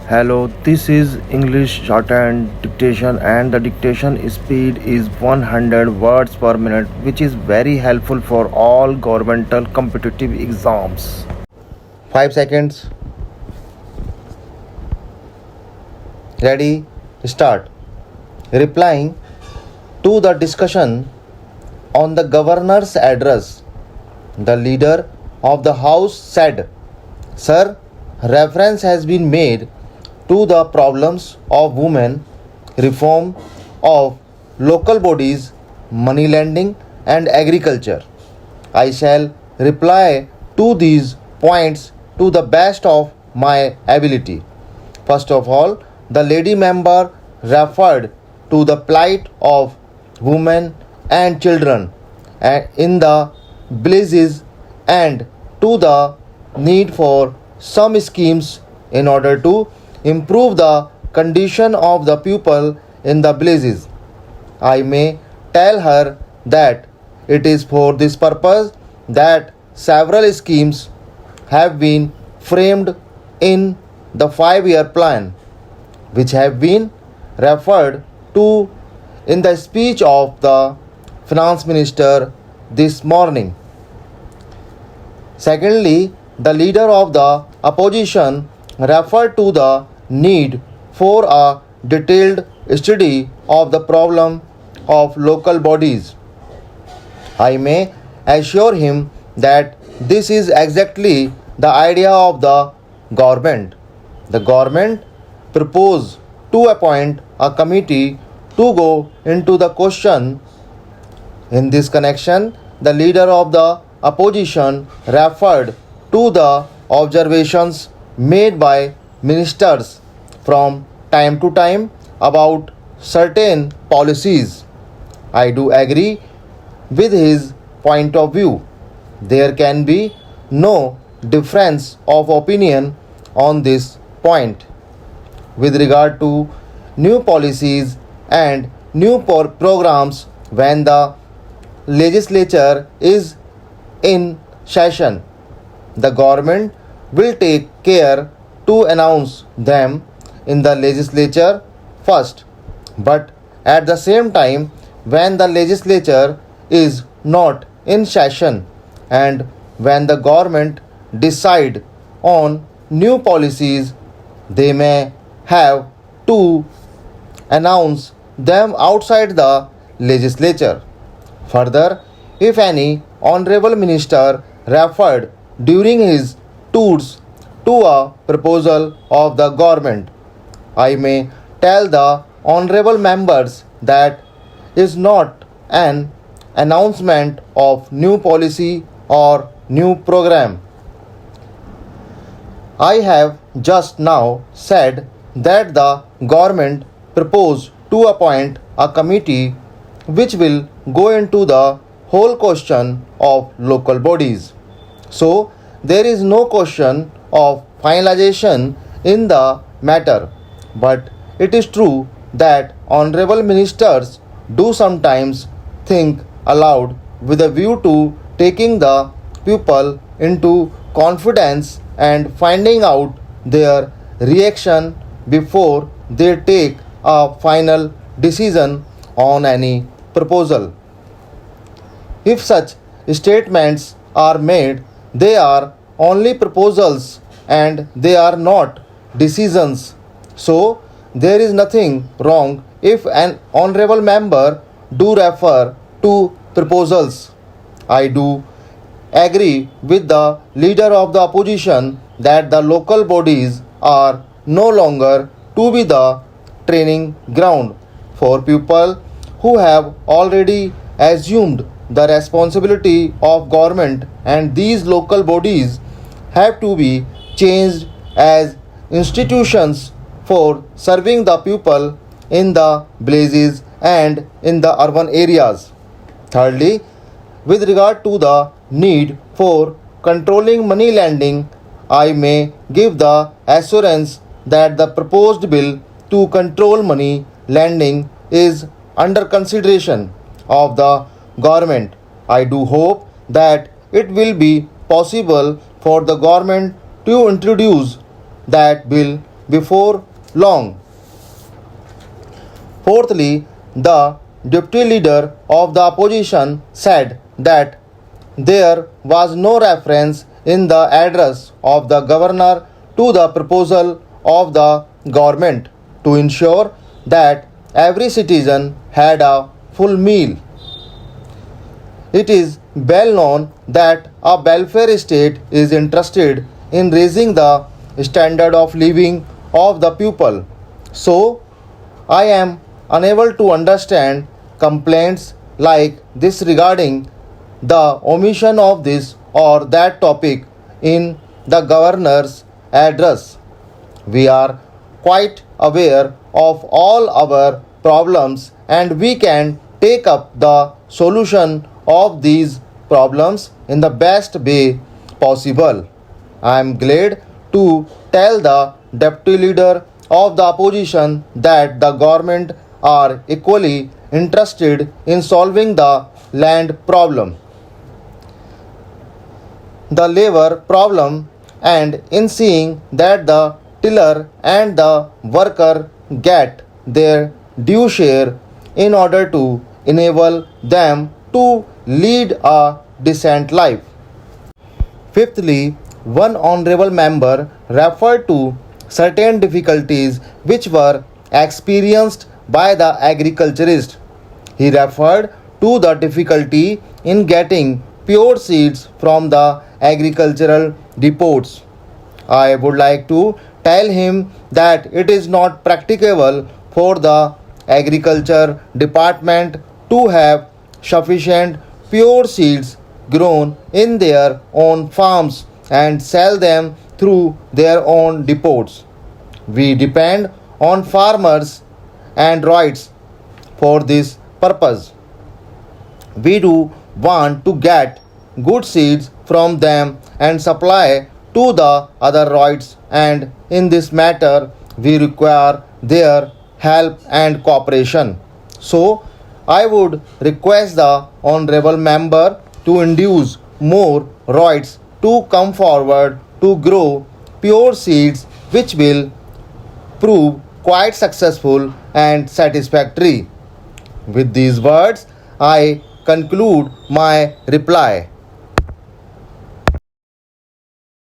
Hello, this is English Shorthand Dictation and the dictation speed is 100 words per minute, which is very helpful for all governmental competitive exams. 5 seconds. Ready? Start. Replying to the discussion on the governor's address, the leader of the house said, "Sir, reference has been made to the problems of women, reform of local bodies, money lending, and agriculture. I shall reply to these points to the best of my ability." First of all, the lady member referred to the plight of women and children in the villages and to the need for some schemes in order to improve the condition of the people in the villages. I may tell her that it is for this purpose that several schemes have been framed in the 5-year plan, which have been referred to in the speech of the finance minister this morning. Secondly, the leader of the opposition referred to the need for a detailed study of the problem of local bodies. I may assure him that this is exactly the idea of the government. The government proposed to appoint a committee to go into the question. In this connection, the leader of the opposition referred to the observations made by ministers from time to time about certain policies. I do agree with his point of view. There can be no difference of opinion on this point. With regard to new policies and new programs, when the legislature is in session, the government will take care to announce them in the legislature first. But at the same time, when the legislature is not in session and when the government decide on new policies, they may have to announce them outside the legislature. Further, if any honorable minister referred during his tours to a proposal of the government, I may tell the honorable members that is not an announcement of new policy or new program. I have just now said that the government proposed to appoint a committee which will go into the whole question of local bodies. So, there is no question of finalization in the matter. But it is true that honorable ministers do sometimes think aloud with a view to taking the people into confidence and finding out their reaction before they take a final decision on any proposal. If such statements are made, they are only proposals and they are not decisions. So, there is nothing wrong if an honorable member do refer to proposals. I do agree with the leader of the opposition that the local bodies are no longer to be the training ground for people who have already assumed the responsibility of government, and these local bodies have to be changed as institutions for serving the people in the villages and in the urban areas. Thirdly, with regard to the need for controlling money lending, I may give the assurance that the proposed bill to control money lending is under consideration of the government. I do hope that it will be possible for the government to introduce that bill before long. Fourthly, the deputy leader of the opposition said that there was no reference in the address of the governor to the proposal of the government to ensure that every citizen had a full meal. It is well known that a welfare state is interested in raising the standard of living of the people. So, I am unable to understand complaints like this regarding the omission of this or that topic in the governor's address. We are quite aware of all our problems and we can take up the solution of these problems in the best way possible. I am glad to tell the deputy leader of the opposition that the government are equally interested in solving the land problem, the labor problem, and in seeing that the tiller and the worker get their due share in order to enable them to lead a decent life. Fifthly, one honorable member referred to certain difficulties which were experienced by the agriculturist. He referred to the difficulty in getting pure seeds from the agricultural depots. I would like to tell him that it is not practicable for the agriculture department to have sufficient pure seeds grown in their own farms and sell them through their own depots. We depend on farmers and rights for this purpose. We do want to get good seeds from them and supply to the other rights, and in this matter we require their help and cooperation. So I would request the honorable member to induce more rights to come forward to grow pure seeds which will prove quite successful and satisfactory. With these words, I conclude my reply.